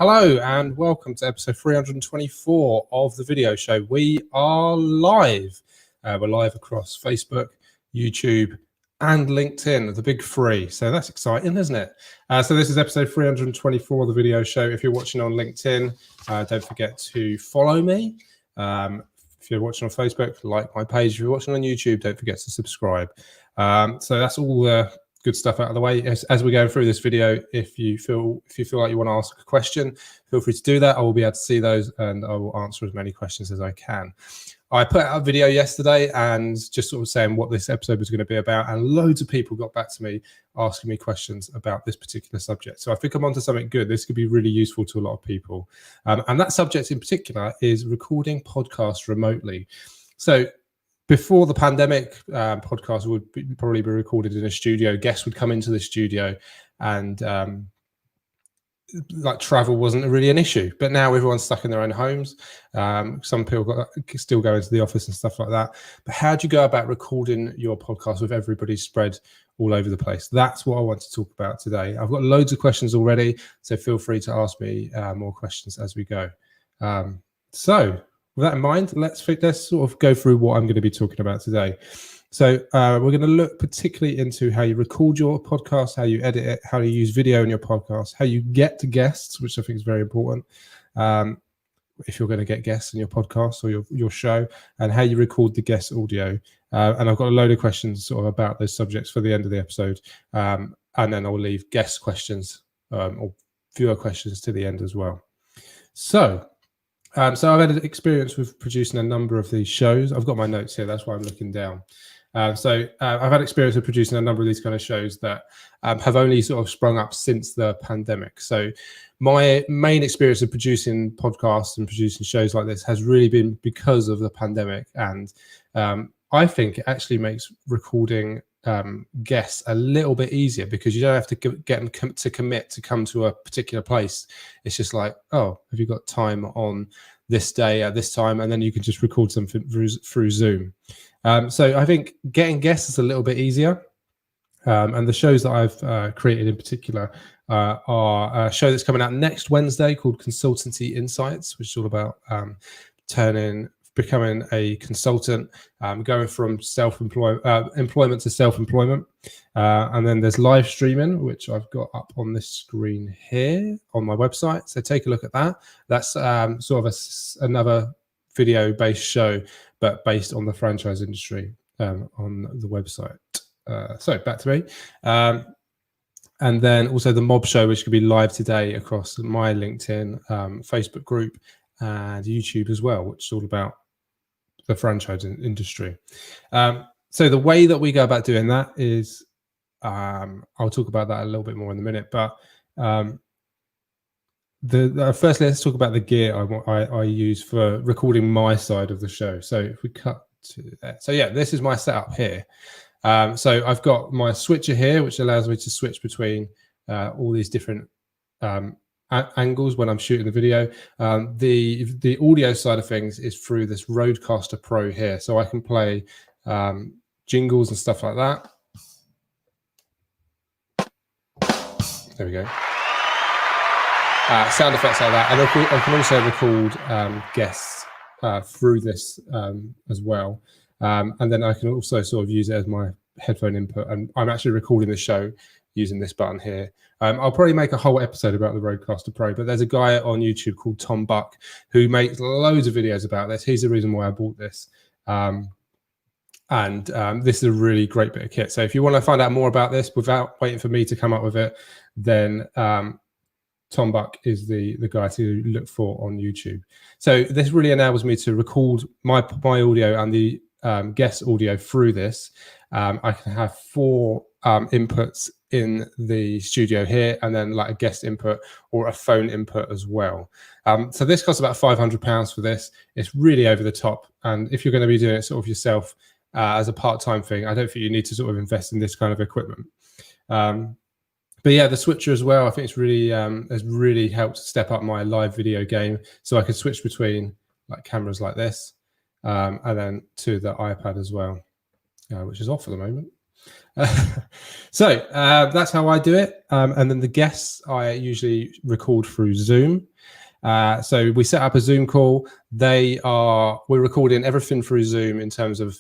Hello and welcome to episode 324 of the video show. We are live. We're live across Facebook, YouTube, and LinkedIn, the big three. So that's exciting, isn't it? So this is episode 324 of the video show. If you're watching on LinkedIn, don't forget to follow me. If you're watching on Facebook, like my page. If you're watching on YouTube, don't forget to subscribe. So that's all the good stuff out of the way. As we're going through this video, if you feel like you want to ask a question, feel free to do that. I will be able to see those and I will answer as many questions as I can. I put out a video yesterday and just sort of saying what this episode was going to be about, and loads of people got back to me asking me questions about this particular subject. So I think I'm onto something good. This could be really useful to a lot of people. And that subject in particular is recording podcasts remotely. So before the pandemic, podcasts would probably be recorded in a studio. Guests would come into the studio and like travel wasn't really an issue. But now everyone's stuck in their own homes. Some people still go into the office and stuff like that. But how do you go about recording your podcast with everybody spread all over the place? That's what I want to talk about today. I've got loads of questions already, so feel free to ask me more questions as we go. With that in mind, let's sort of go through what I'm going to be talking about today. So we're going to look particularly into how you record your podcast, how you edit it, how you use video in your podcast, how you get to guests, which I think is very important if you're going to get guests in your podcast or your show, and how you record the guest audio. And I've got a load of questions sort of about those subjects for the end of the episode. And then I'll leave guest questions or viewer questions to the end as well. So I've had an experience with producing a number of these shows. I've got my notes here, that's why I'm looking down. I've had experience with producing a number of these kind of shows that have only sort of sprung up since the pandemic. So my main experience of producing podcasts and producing shows like this has really been because of the pandemic. And I think it actually makes recording guests a little bit easier because you don't have to get them to commit to come to a particular place. It's just like, oh, have you got time on this day at this time? And then you can just record something through Zoom. So I think getting guests is a little bit easier. And the shows that I've created in particular are a show that's coming out next Wednesday called Consultancy Insights, which is all about becoming a consultant, going from employment to self-employment. And then there's live streaming, which I've got up on this screen here on my website. So take a look at that. That's sort of another video-based show, but based on the franchise industry on the website. So back to me. And then also the Mob Show, which could be live today across my LinkedIn, Facebook group, and YouTube as well, which is all about the franchise industry. So the way that we go about doing that is, I'll talk about that a little bit more in a minute, but firstly, let's talk about the gear I use for recording my side of the show. So if we cut to that, so yeah, this is my setup here. So I've got my switcher here, which allows me to switch between all these different angles when I'm shooting the video. The audio side of things is through this Rodecaster Pro here, so I can play jingles and stuff like that. There we go. Sound effects like that, and I can also record guests through this as well, and then I can also sort of use it as my headphone input, and I'm actually recording the show using this button here. I'll probably make a whole episode about the Rodecaster Pro, but there's a guy on YouTube called Tom Buck who makes loads of videos about this. He's the reason why I bought this. This is a really great bit of kit. So if you want to find out more about this without waiting for me to come up with it, then Tom Buck is the guy to look for on YouTube. So this really enables me to record my audio and the guest audio through this. I can have 4 inputs in the studio here, and then like a guest input or a phone input as well. So this costs about £500 for this. It's really over the top, and if you're going to be doing it sort of yourself as a part-time thing, I don't think you need to sort of invest in this kind of equipment. But yeah, the switcher as well, I think it's really has really helped step up my live video game. So I can switch between like cameras like this, and then to the iPad as well, which is off at the moment. So that's how I do it. And then the guests I usually record through Zoom. So we set up a Zoom call. We're recording everything through Zoom in terms of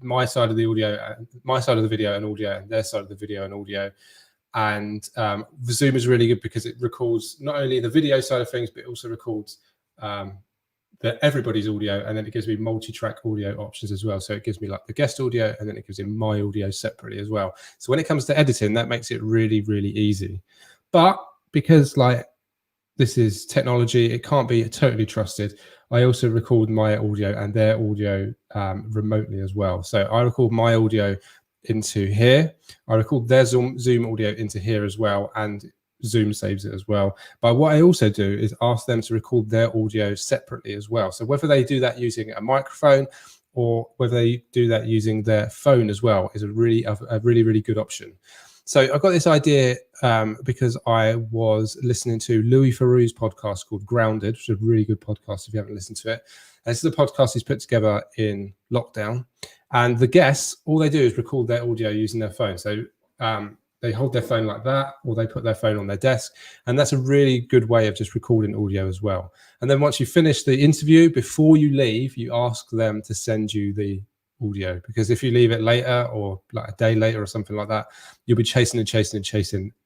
my side of the audio, my side of the video and audio, and their side of the video and audio. And Zoom is really good because it records not only the video side of things, but it also records everybody's audio, and then it gives me multi-track audio options as well. So it gives me like the guest audio, and then it gives me my audio separately as well. So when it comes to editing, that makes it really, really easy. But because like this is technology, it can't be totally trusted. I also record my audio and their audio remotely as well. So I record my audio into here. I record their Zoom audio into here as well, and Zoom saves it as well. But what I also do is ask them to record their audio separately as well. So whether they do that using a microphone or whether they do that using their phone as well is a really good option. So I got this idea because I was listening to Louis Theroux's podcast called Grounded, which is a really good podcast if you haven't listened to it. And this is a podcast he's put together in lockdown. And the guests, all they do is record their audio using their phone. So they hold their phone like that, or they put their phone on their desk. And that's a really good way of just recording audio as well. And then once you finish the interview, before you leave, you ask them to send you the audio, because if you leave it later or like a day later or something like that, you'll be chasing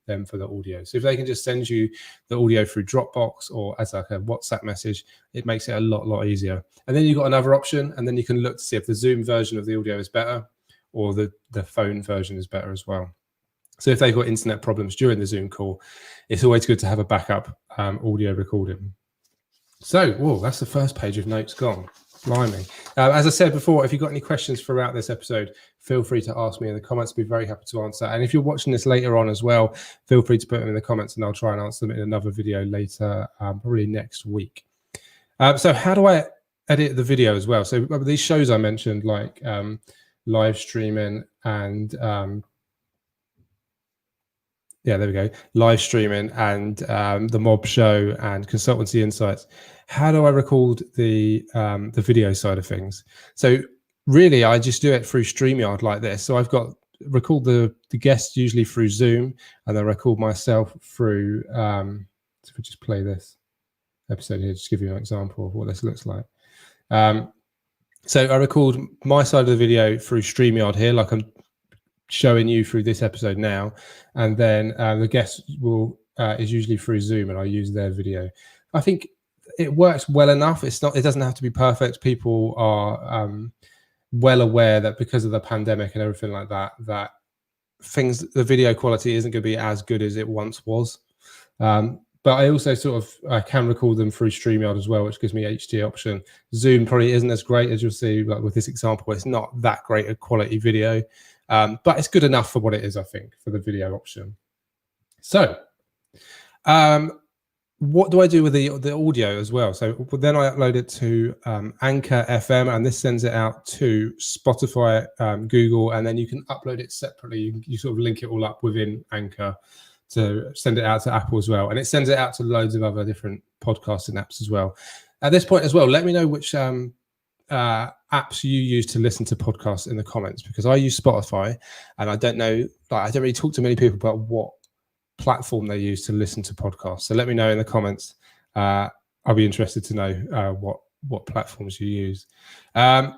them for the audio. So if they can just send you the audio through Dropbox or as like a WhatsApp message, it makes it a lot easier. And then you've got another option, and then you can look to see if the Zoom version of the audio is better or the phone version is better as well. So if they've got internet problems during the Zoom call, it's always good to have a backup audio recording. So, that's the first page of notes gone. Blimey. As I said before, if you've got any questions throughout this episode, feel free to ask me in the comments. I'll be very happy to answer. And if you're watching this later on as well, feel free to put them in the comments and I'll try and answer them in another video later, probably next week. So how do I edit the video as well? So these shows I mentioned, like live streaming and there we go. Live streaming and the Mob Show and Consultancy Insights. How do I record the video side of things? So really, I just do it through StreamYard like this. So I've got record the guests usually through Zoom, and then record myself through. So if we just play this episode here, just give you an example of what this looks like. So I record my side of the video through StreamYard here, like I'm showing you through this episode now, and then the guest is usually through Zoom, and I use their video. I think it works well enough. It doesn't have to be perfect. People are well aware that because of the pandemic and everything like that, the video quality isn't going to be as good as it once was. But I also I can record them through StreamYard as well, which gives me HD option. Zoom probably isn't as great, as you'll see, like with this example. It's not that great a quality video. But it's good enough for what it is, I think, for the video option. So what do I do with the audio as well? So then I upload it to Anchor FM, and this sends it out to Spotify, Google, and then you can upload it separately. You sort of link it all up within Anchor to send it out to Apple as well. And it sends it out to loads of other different podcasting apps as well. At this point as well, let me know which apps you use to listen to podcasts in the comments, because I use Spotify, and I don't know, I don't really talk to many people about what platform they use to listen to podcasts. So let me know in the comments. I'll be interested to know what platforms you use. And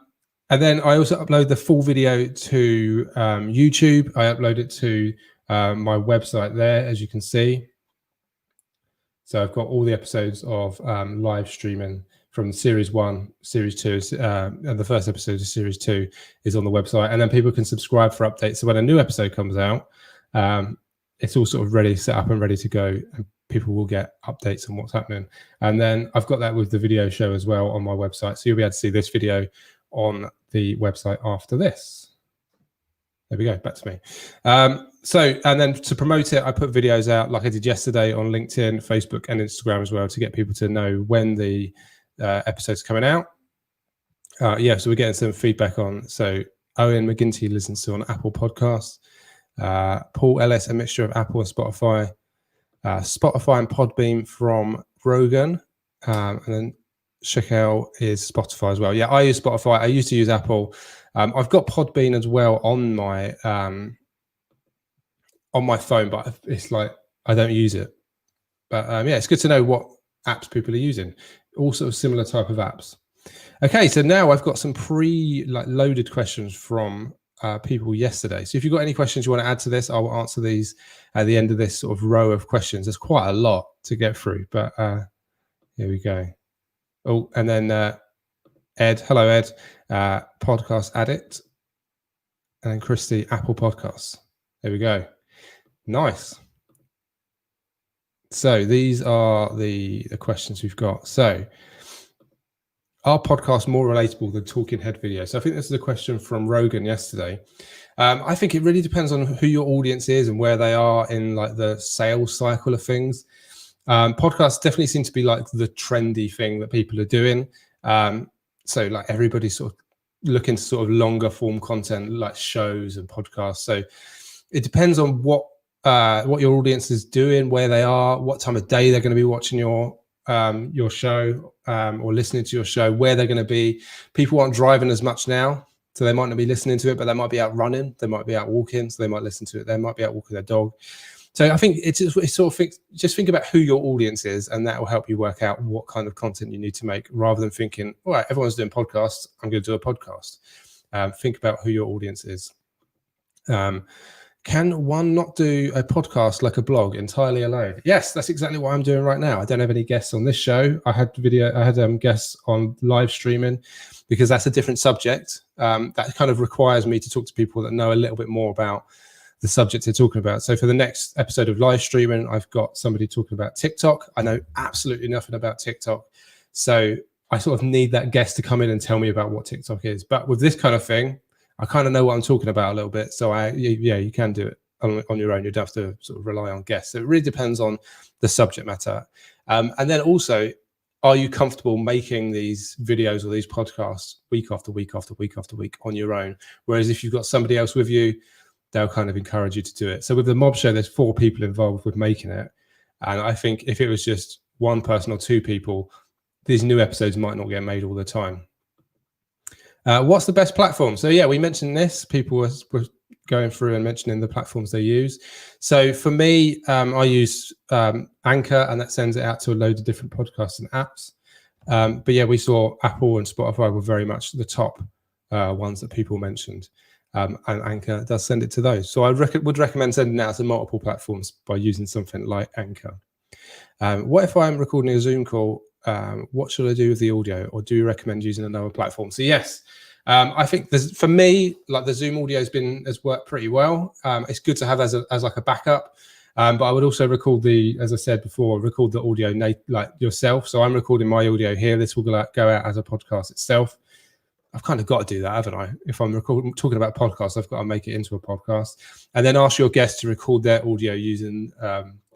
then I also upload the full video to YouTube. I upload it to my website there, as you can see. So I've got all the episodes of live streaming from Series 1, Series 2, and the first episode of Series 2 is on the website. And then people can subscribe for updates. So when a new episode comes out, it's all sort of ready, set up and ready to go. And people will get updates on what's happening. And then I've got that with the video show as well on my website. So you'll be able to see this video on the website after this. There we go, back to me. And then to promote it, I put videos out like I did yesterday on LinkedIn, Facebook, and Instagram as well, to get people to know when the episode's coming out. So we're getting some feedback on. So Owen McGinty listens to on Apple Podcasts. Paul Ellis, a mixture of Apple and Spotify. Spotify and Podbeam from Rogan. And then check out is Spotify as well. Yeah, I use Spotify. I used to use Apple. I've got Podbean as well on my phone, but it's like I don't use it. But yeah, it's good to know what apps people are using. All sort of similar type of apps. Okay, so now I've got some loaded questions from people yesterday. So if you've got any questions you want to add to this, I will answer these at the end of this sort of row of questions. There's quite a lot to get through, but here we go. Oh, and then Ed, hello Ed, Podcast Addict, and then Christy, Apple Podcasts. There we go. Nice. So these are the questions we've got. So, are podcasts more relatable than talking head videos? So I think this is a question from Rogan yesterday. I think it really depends on who your audience is and where they are in like the sales cycle of things. Podcasts definitely seem to be like the trendy thing that people are doing. So like everybody's sort of looking to sort of longer form content like shows and podcasts. So it depends on what your audience is doing, where they are, what time of day they're going to be watching your show or listening to your show, where they're going to be. People aren't driving as much now, so they might not be listening to it, but they might be out running, they might be out walking, so they might listen to it. They might be out walking their dog. So I think it's sort of just think about who your audience is, and that will help you work out what kind of content you need to make, rather than thinking, all right, everyone's doing podcasts, I'm going to do a podcast. Think about who your audience is. Can one not do a podcast like a blog entirely alone? Yes, that's exactly what I'm doing right now. I don't have any guests on this show. I had guests on live streaming because that's a different subject. That kind of requires me to talk to people that know a little bit more about the subject they're talking about. So for the next episode of live streaming, I've got somebody talking about TikTok. I know absolutely nothing about TikTok. So I sort of need that guest to come in and tell me about what TikTok is. But with this kind of thing, I kind of know what I'm talking about a little bit. So you can do it on your own. You don't have to sort of rely on guests. So it really depends on the subject matter. And then also, are you comfortable making these videos or these podcasts week after week after week after week on your own? Whereas if you've got somebody else with you, they'll kind of encourage you to do it. So with the Mob Show, there's 4 people involved with making it. And I think if it was just one person or 2 people, these new episodes might not get made all the time. What's the best platform? So yeah, we mentioned this. People were going through and mentioning the platforms they use. So for me, I use Anchor, and that sends it out to a load of different podcasts and apps. But yeah, we saw Apple and Spotify were very much the top ones that people mentioned. And Anchor does send it to those. So I would recommend sending it out to multiple platforms by using something like Anchor. What if I'm recording a Zoom call? What should I do with the audio, or do you recommend using another platform? So yes, I think for me, like the Zoom audio has worked pretty well. It's good to have as like a backup, but I would also record as I said before, record the audio like yourself. So I'm recording my audio here. This will go out as a podcast itself. I've kind of got to do that, haven't I? If I'm talking about podcasts, I've got to make it into a podcast, and then ask your guests to record their audio using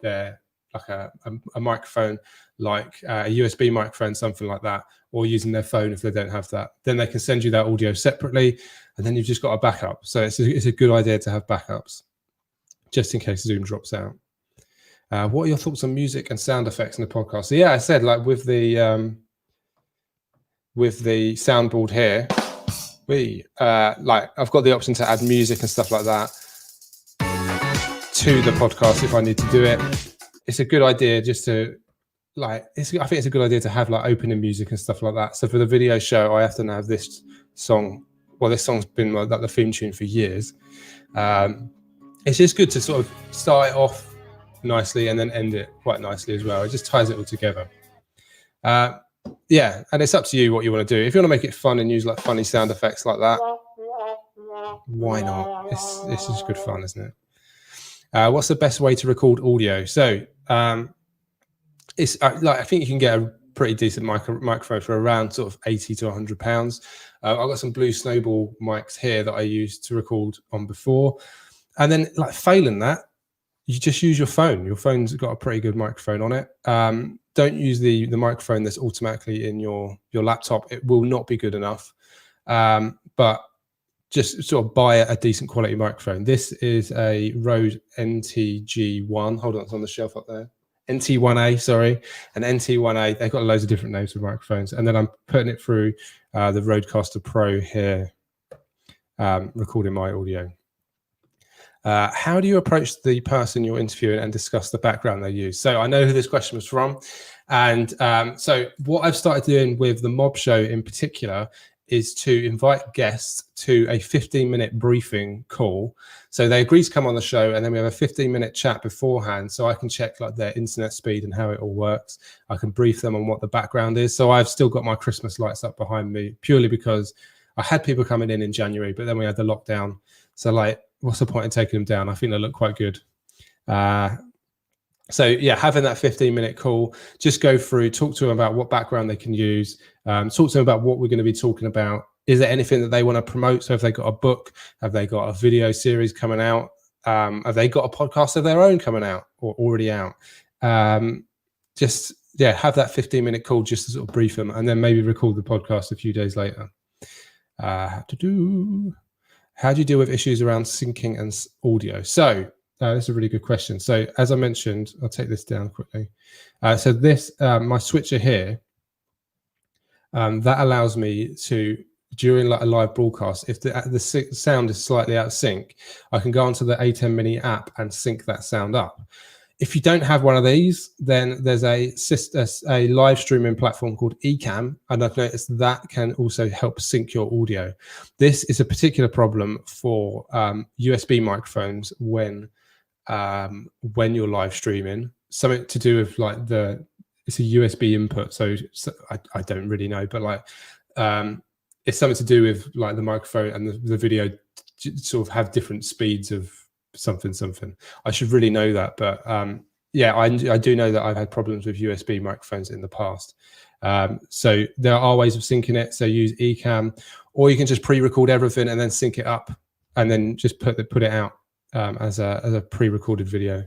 their like a microphone, like a USB microphone, something like that, or using their phone if they don't have that. Then they can send you that audio separately, and then you've just got a backup. So it's a good idea to have backups, just in case Zoom drops out. What are your thoughts on music and sound effects in the podcast? So yeah, I said like with the soundboard here, like I've got the option to add music and stuff like that to the podcast if I need to do it. It's a good idea just to I think it's a good idea to have like opening music and stuff like that. So for the video show, I often have this song. Well, this song's been like the theme tune for years. It's just good to sort of start it off nicely and then end it quite nicely as well. It just ties it all together. Yeah, and it's up to you what you want to do. If you want to make it fun and use like funny sound effects like that, why not? It's just good fun, isn't it? What's the best way to record audio? So it's I think you can get a pretty decent microphone for around sort of £80 to £100. I've got some Blue Snowball mics here that I used to record on before, and then like failing that, you just use your phone. Your phone's got a pretty good microphone on it. Don't use the microphone that's automatically in your laptop. It will not be good enough. But just sort of buy a decent quality microphone. This is a Rode NTG1. Hold on, it's on the shelf up there. NT1A, sorry, an NT1A. They've got loads of different names for microphones. And then I'm putting it through the Rodecaster Pro here, recording my audio. How do you approach the person you're interviewing and discuss the background they use? So I know who this question was from. And so what I've started doing with the Mob Show in particular is to invite guests to a 15-minute briefing call. So they agree to come on the show, and then we have a 15-minute chat beforehand, so I can check like their internet speed and how it all works. I can brief them on what the background is. So I've still got my Christmas lights up behind me, purely because I had people coming in January, but then we had the lockdown. So like, what's the point in taking them down? I think they look quite good. So yeah, having that 15-minute call, just go through, talk to them about what background they can use, talk to them about what we're going to be talking about. Is there anything that they want to promote? So if they've got a book, have they got a video series coming out? Have they got a podcast of their own coming out or already out? Just, yeah, have that 15-minute call just to sort of brief them, and then maybe record the podcast a few days later. How do you deal with issues around syncing and audio? So that's a really good question. So as I mentioned, I'll take this down quickly. So this, my switcher here, that allows me to, during like a live broadcast, if the sound is slightly out of sync, I can go onto the ATEM Mini app and sync that sound up. If you don't have one of these, then there's a live streaming platform called Ecamm, and I've noticed that can also help sync your audio. This is a particular problem for USB microphones when you're live streaming. Something to do with like it's a USB input, so I don't really know, but like it's something to do with like the microphone and the video sort of have different speeds of something. I should really know that, but yeah, I do know that I've had problems with USB microphones in the past. So there are ways of syncing it. So use Ecamm, or you can just pre-record everything and then sync it up, and then just put it out as a pre-recorded video.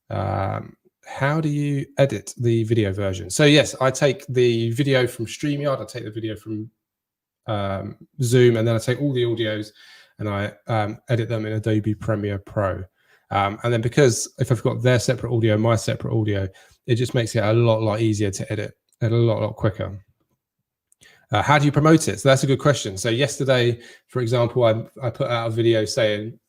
How do you edit the video version? So yes, I take the video from StreamYard, I take the video from Zoom, and then I take all the audios and I edit them in Adobe Premiere Pro. And then because if I've got their separate audio, my separate audio, it just makes it a lot easier to edit and a lot quicker. How do you promote it? So that's a good question. So yesterday, for example, I put out a video saying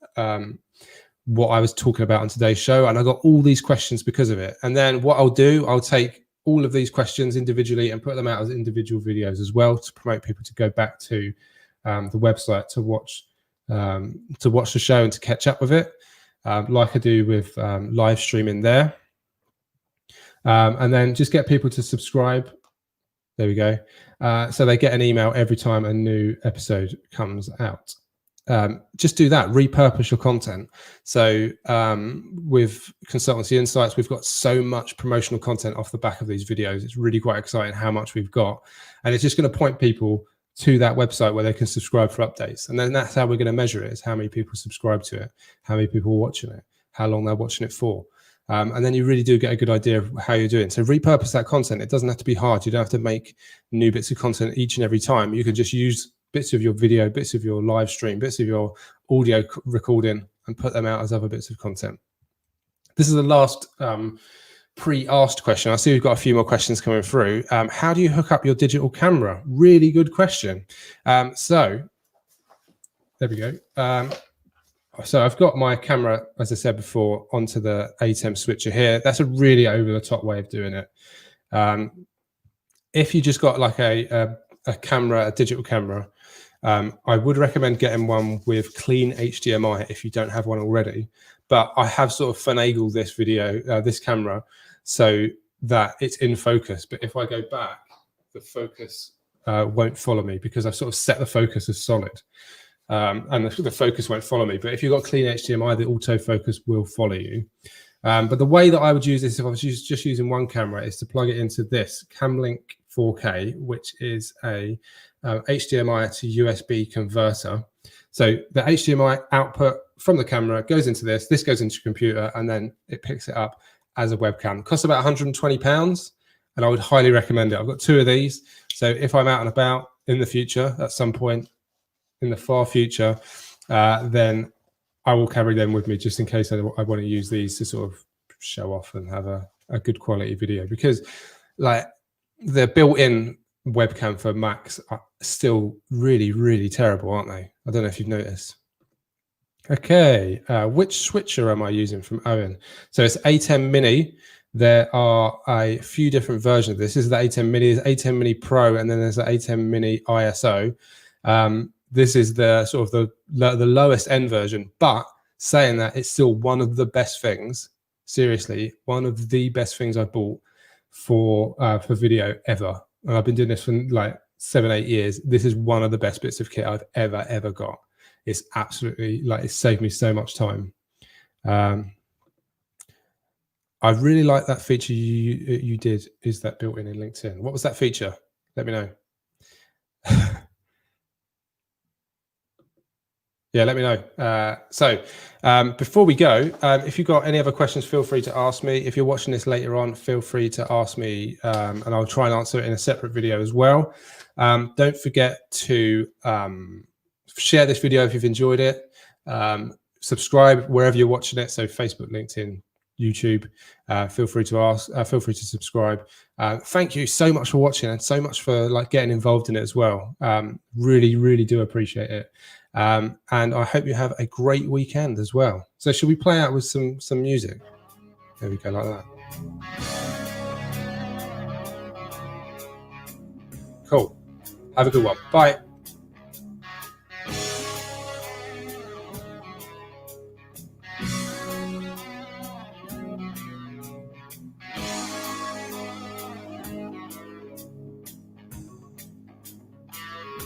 what I was talking about on today's show, and I got all these questions because of it. And then what I'll do, I'll take all of these questions individually and put them out as individual videos as well to promote people to go back to the website to watch the show and to catch up with it, like I do with live streaming there. And then just get people to subscribe. There we go. So they get an email every time a new episode comes out. Just do that, repurpose your content. So with Consultancy Insights, we've got so much promotional content off the back of these videos. It's really quite exciting how much we've got. And it's just going to point people to that website where they can subscribe for updates. And then that's how we're going to measure it, is how many people subscribe to it, how many people are watching it, how long they're watching it for. And then you really do get a good idea of how you're doing. So repurpose that content. It doesn't have to be hard. You don't have to make new bits of content each and every time. You can just use bits of your video, bits of your live stream, bits of your audio recording, and put them out as other bits of content. This is the last pre-asked question. I see we've got a few more questions coming through. How do you hook up your digital camera? Really good question. So there we go. So I've got my camera, as I said before, onto the ATEM switcher here. That's a really over-the-top way of doing it. If you just got like a camera, a digital camera, I would recommend getting one with clean HDMI if you don't have one already. But I have sort of finagled this this camera, so that it's in focus. But if I go back, the focus won't follow me because I've sort of set the focus as solid. And the focus won't follow me. But if you've got clean HDMI, the autofocus will follow you. But the way that I would use this, if I was just using one camera, is to plug it into this Camlink 4K, which is a HDMI to USB converter. So the HDMI output from the camera goes into this goes into your computer, and then it picks it up as a webcam. It costs about £120, and I would highly recommend it. I've got two of these. So if I'm out and about in the future, at some point in the far future, then I will carry them with me just in case I want to use these to sort of show off and have a a good quality video, because like the built-in webcam for Macs are still really, really terrible, aren't they? I don't know if you've noticed. Okay, which switcher am I using from Owen? So it's A10 Mini. There are a few different versions of this. This is the A10 Mini, there's A10 Mini Pro, and then there's the A10 Mini ISO. This is the sort of the lowest end version, but saying that, it's still one of the best things. Seriously, one of the best things I bought for video ever. And I've been doing this for like 7-8 years. This is one of the best bits of kit I've ever got. It's absolutely, like, it's saved me so much time. I really like that feature you did, is that built in LinkedIn. What was that feature? Let me know. Yeah, let me know. So before we go, if you've got any other questions, feel free to ask me. If you're watching this later on, feel free to ask me, and I'll try and answer it in a separate video as well. Don't forget to share this video if you've enjoyed it. Subscribe wherever you're watching it. So Facebook, LinkedIn, YouTube. Feel free to ask. Feel free to subscribe. Thank you so much for watching, and so much for like getting involved in it as well. Really do appreciate it. And I hope you have a great weekend as well. So should we play out with some music? There we go, like that. Cool. Have a good one. Bye.